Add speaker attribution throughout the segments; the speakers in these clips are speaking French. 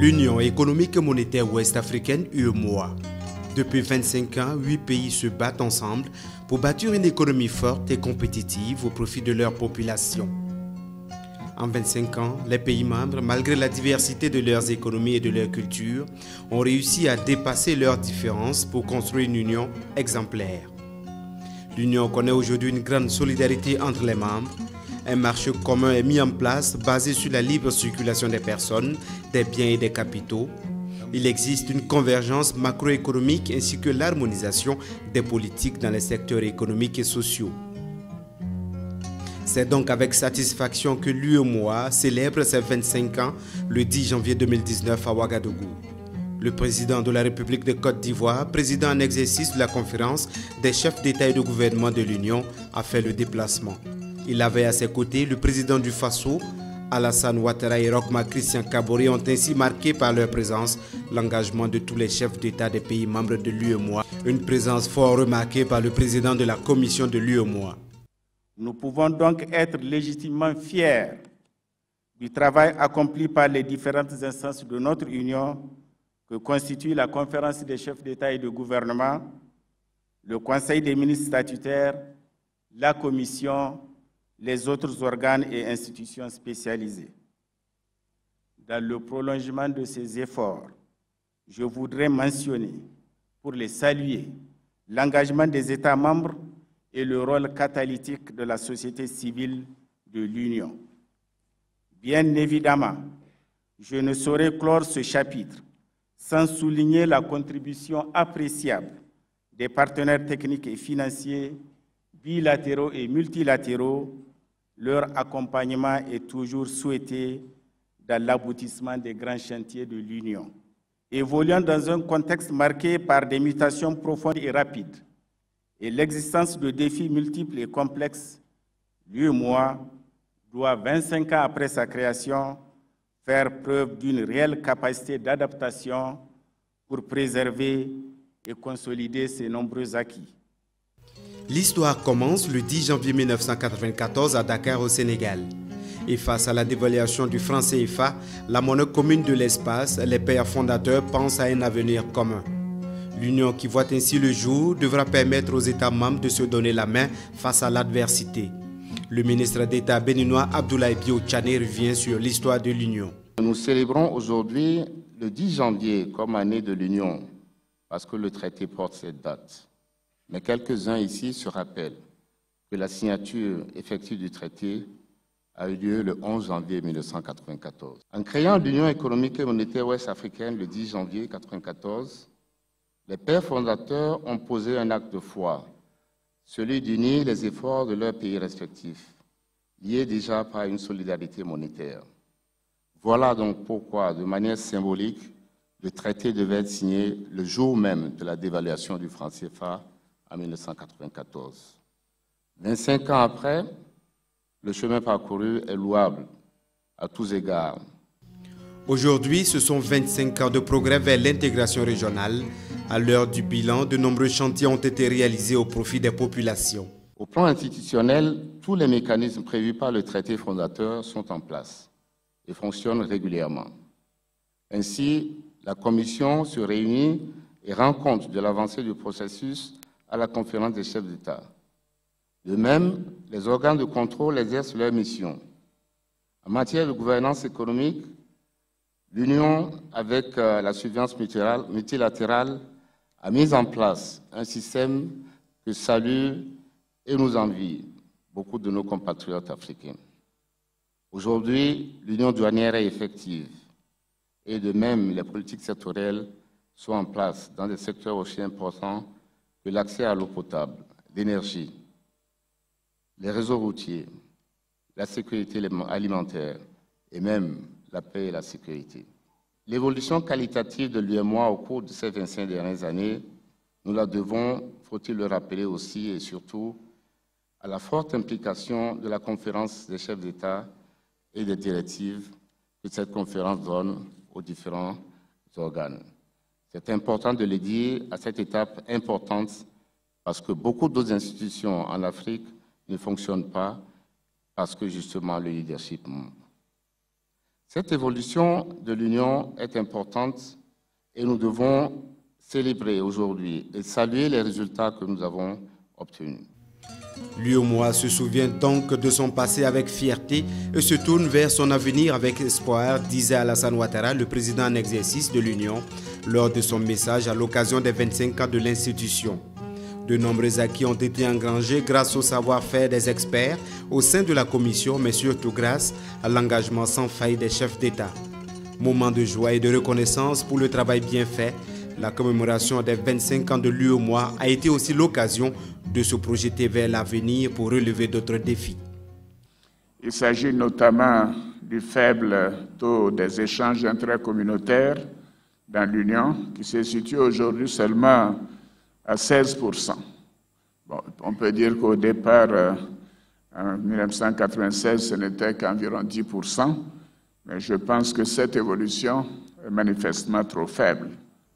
Speaker 1: L'Union économique et monétaire ouest-africaine UEMOA. Depuis 25 ans, 8 pays se battent ensemble pour bâtir une économie forte et compétitive au profit de leur population. En 25 ans, les pays membres, malgré la diversité de leurs économies et de leurs cultures, ont réussi à dépasser leurs différences pour construire une union exemplaire. L'Union connaît aujourd'hui une grande solidarité entre les membres. Un marché commun est mis en place basé sur la libre circulation des personnes, des biens et des capitaux. Il existe une convergence macroéconomique ainsi que l'harmonisation des politiques dans les secteurs économiques et sociaux. C'est donc avec satisfaction que l'UEMOA célèbre ses 25 ans le 10 janvier 2019 à Ouagadougou. Le président de la République de Côte d'Ivoire, président en exercice de la conférence des chefs d'État et de gouvernement de l'Union, a fait le déplacement. Il avait à ses côtés le président du Faso, Alassane Ouattara et Roch-Marc Christian Kaboré ont ainsi marqué par leur présence l'engagement de tous les chefs d'État des pays membres de l'UEMOA, une présence fort remarquée par le président de la commission de l'UEMOA.
Speaker 2: Nous pouvons donc être légitimement fiers du travail accompli par les différentes instances de notre Union que constitue la conférence des chefs d'État et de gouvernement, le Conseil des ministres statutaires, la Commission, les autres organes et institutions spécialisées. Dans le prolongement de ces efforts, je voudrais mentionner, pour les saluer, l'engagement des États membres et le rôle catalytique de la société civile de l'Union. Bien évidemment, je ne saurais clore ce chapitre sans souligner la contribution appréciable des partenaires techniques et financiers, bilatéraux et multilatéraux. Leur accompagnement est toujours souhaité dans l'aboutissement des grands chantiers de l'Union. Évoluant dans un contexte marqué par des mutations profondes et rapides et l'existence de défis multiples et complexes, l'UEMOA doit, 25 ans après sa création, faire preuve d'une réelle capacité d'adaptation pour préserver et consolider ses nombreux acquis.
Speaker 1: L'histoire commence le 10 janvier 1994 à Dakar au Sénégal. Et face à la dévaluation du franc CFA, la monnaie commune de l'espace, les pères fondateurs pensent à un avenir commun. L'union qui voit ainsi le jour devra permettre aux États membres de se donner la main face à l'adversité. Le ministre d'État béninois Abdoulaye Bio Tchané revient sur l'histoire de l'Union.
Speaker 3: Nous célébrons aujourd'hui le 10 janvier comme année de l'Union parce que le traité porte cette date. Mais quelques-uns ici se rappellent que la signature effective du traité a eu lieu le 11 janvier 1994. En créant l'Union économique et monétaire ouest-africaine le 10 janvier 1994, les pères fondateurs ont posé un acte de foi, celui d'unir les efforts de leurs pays respectifs, liés déjà par une solidarité monétaire. Voilà donc pourquoi, de manière symbolique, le traité devait être signé le jour même de la dévaluation du franc CFA en 1994. 25 ans après, le chemin parcouru est louable à tous égards.
Speaker 1: Aujourd'hui, ce sont 25 ans de progrès vers l'intégration régionale. À l'heure du bilan, de nombreux chantiers ont été réalisés au profit des populations.
Speaker 3: Au plan institutionnel, tous les mécanismes prévus par le traité fondateur sont en place et fonctionnent régulièrement. Ainsi, la Commission se réunit et rend compte de l'avancée du processus à la conférence des chefs d'État. De même, les organes de contrôle exercent leur mission. En matière de gouvernance économique, l'Union, avec la surveillance multilatérale, a mis en place un système que saluent et nous envient beaucoup de nos compatriotes africains. Aujourd'hui, l'Union douanière est effective et de même, les politiques sectorielles sont en place dans des secteurs aussi importants que l'accès à l'eau potable, l'énergie, les réseaux routiers, la sécurité alimentaire et même la paix et la sécurité. L'évolution qualitative de l'UEMOA au cours de ces 25 dernières années, nous la devons, faut-il le rappeler aussi et surtout, à la forte implication de la conférence des chefs d'État et des directives que cette conférence donne aux différents organes. C'est important de le dire à cette étape importante parce que beaucoup d'autres institutions en Afrique ne fonctionnent pas parce que justement le leadership manque. Cette évolution de l'Union est importante et nous devons célébrer aujourd'hui et saluer les résultats que nous avons obtenus.
Speaker 1: L'UEMOA se souvient donc de son passé avec fierté et se tourne vers son avenir avec espoir, disait Alassane Ouattara, le président en exercice de l'Union, lors de son message à l'occasion des 25 ans de l'institution. De nombreux acquis ont été engrangés grâce au savoir-faire des experts au sein de la Commission, mais surtout grâce à l'engagement sans faille des chefs d'État. Moment de joie et de reconnaissance pour le travail bien fait, la commémoration des 25 ans de l'UEMOA a été aussi l'occasion de se projeter vers l'avenir pour relever d'autres défis.
Speaker 2: Il s'agit notamment du faible taux des échanges intracommunautaires dans l'Union, qui se situe aujourd'hui seulement à 16%. Bon, on peut dire qu'au départ, en 1996, ce n'était qu'environ 10%, mais je pense que cette évolution est manifestement trop faible.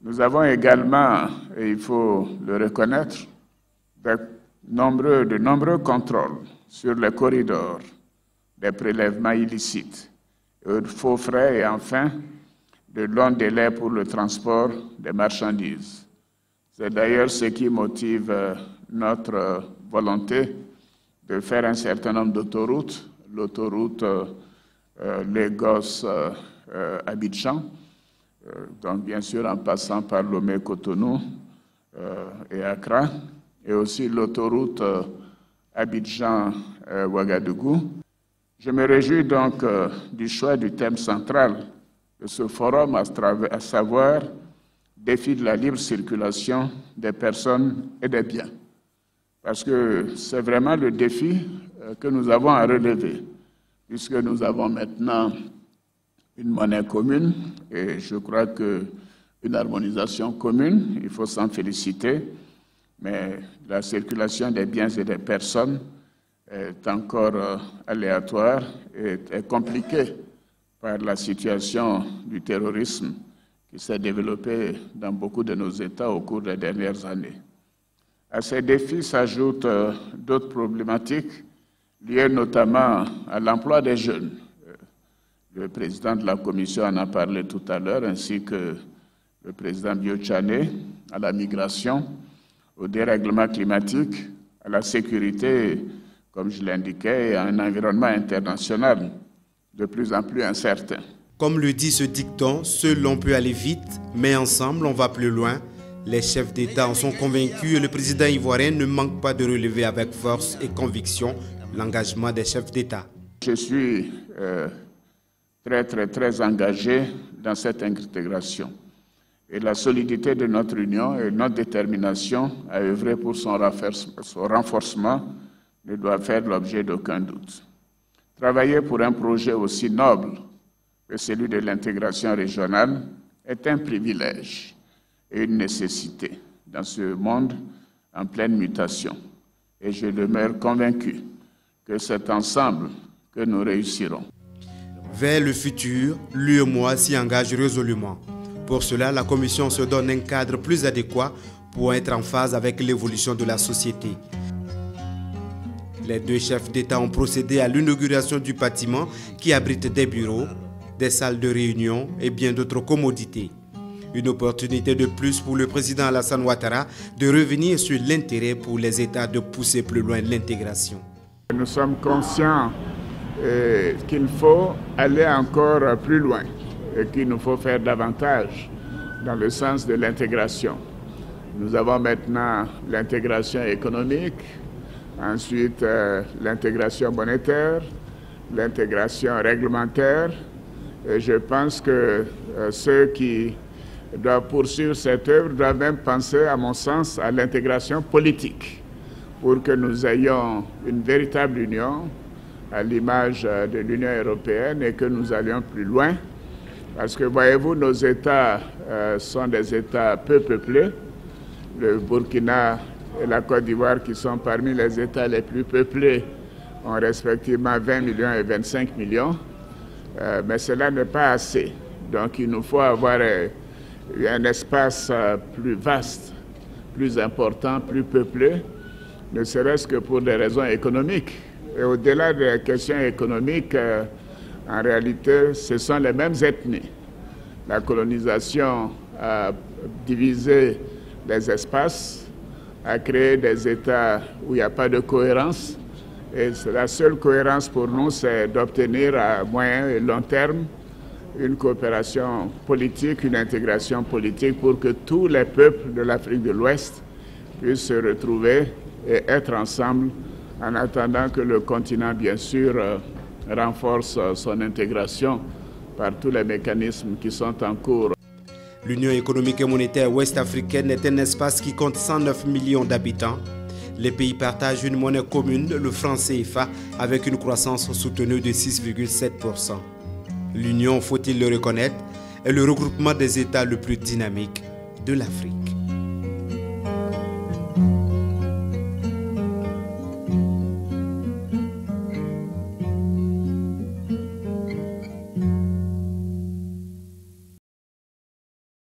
Speaker 2: Nous avons également, et il faut le reconnaître, de nombreux contrôles sur les corridors, des prélèvements illicites, de faux frais et enfin de longs délais pour le transport des marchandises. C'est d'ailleurs ce qui motive notre volonté de faire un certain nombre d'autoroutes, l'autoroute Lagos-Abidjan, donc bien sûr en passant par Lomé-Cotonou et Accra, et aussi l'autoroute Abidjan-Ouagadougou. Je me réjouis donc du choix du thème central de ce forum, à savoir défi de la libre circulation des personnes et des biens. Parce que c'est vraiment le défi que nous avons à relever, puisque nous avons maintenant une monnaie commune et je crois qu'une harmonisation commune, il faut s'en féliciter, mais la circulation des biens et des personnes est encore aléatoire et est compliquée par la situation du terrorisme qui s'est développée dans beaucoup de nos États au cours des dernières années. À ces défis s'ajoutent d'autres problématiques liées notamment à l'emploi des jeunes. Le président de la Commission en a parlé tout à l'heure, ainsi que le président Biotchané, à la migration, au dérèglement climatique, à la sécurité, comme je l'indiquais, et à un environnement international de plus en plus incertain.
Speaker 1: Comme le dit ce dicton, seul on peut aller vite, mais ensemble on va plus loin. Les chefs d'État en sont convaincus et le président ivoirien ne manque pas de relever avec force et conviction l'engagement des chefs d'État.
Speaker 2: Je suis très engagé dans cette intégration. Et la solidité de notre union et notre détermination à œuvrer pour son renforcement ne doit faire l'objet d'aucun doute. Travailler pour un projet aussi noble que celui de l'intégration régionale est un privilège et une nécessité dans ce monde en pleine mutation. Et je demeure convaincu que c'est ensemble que nous réussirons.
Speaker 1: Vers le futur, l'UEMOA s'y engage résolument. Pour cela, la Commission se donne un cadre plus adéquat pour être en phase avec l'évolution de la société. Les deux chefs d'État ont procédé à l'inauguration du bâtiment qui abrite des bureaux, des salles de réunion et bien d'autres commodités. Une opportunité de plus pour le président Alassane Ouattara de revenir sur l'intérêt pour les États de pousser plus loin l'intégration.
Speaker 2: Nous sommes conscients qu'il faut aller encore plus loin et qu'il nous faut faire davantage dans le sens de l'intégration. Nous avons maintenant l'intégration économique, ensuite l'intégration monétaire, l'intégration réglementaire. Et je pense que ceux qui doivent poursuivre cette œuvre doivent même penser, à mon sens, à l'intégration politique pour que nous ayons une véritable union à l'image de l'Union européenne et que nous allions plus loin. Parce que, voyez-vous, nos États sont des États peu peuplés. Le Burkina et la Côte d'Ivoire, qui sont parmi les États les plus peuplés, ont respectivement 20 millions et 25 millions. Mais cela n'est pas assez. Donc, il nous faut avoir un espace plus vaste, plus important, plus peuplé, ne serait-ce que pour des raisons économiques. Et au-delà des questions économiques,
Speaker 4: En réalité, ce sont les mêmes ethnies. La colonisation a divisé les espaces, a créé des États où il n'y a pas de cohérence. Et la seule cohérence pour nous, c'est d'obtenir à moyen et long terme une coopération politique, une intégration politique pour que tous les peuples de l'Afrique de l'Ouest puissent se retrouver et être ensemble en attendant que le continent, bien sûr, renforce son intégration par tous les mécanismes qui sont en cours.
Speaker 1: L'Union économique et monétaire ouest-africaine est un espace qui compte 109 millions d'habitants. Les pays partagent une monnaie commune, le franc CFA, avec une croissance soutenue de 6,7%. L'Union, faut-il le reconnaître, est le regroupement des États le plus dynamique de l'Afrique.